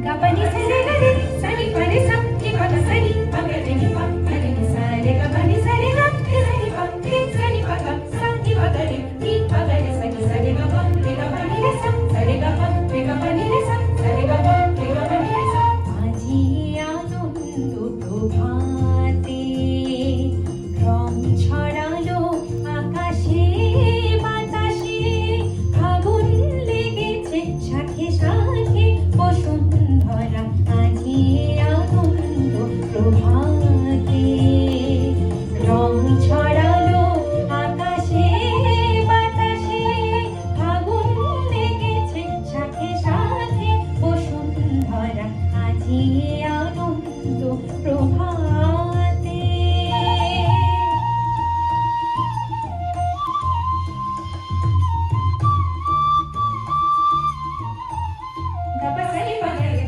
గపని సరే గరి సరి పని సరి పద సరి పగరి పగరి సరే గపని సరి సరి పని సరి పగ సరి పగరి ని పగరి సరి సరి గపని గపని సరి గపని గపని సరి గపని గపని আজি আনন্দ প্রভাতে রং ছড়ালো আকাশে বাতাসে আগুন লেগেছে শাখে শাখে বসুন্ধরা আজি আনন্দ প্রভাতে রং ছড়ালো আকাশে বাতাসে আগুন লেগেছে শাখে শাখে বসুন্ধরা আজি আনন্দ প্রভা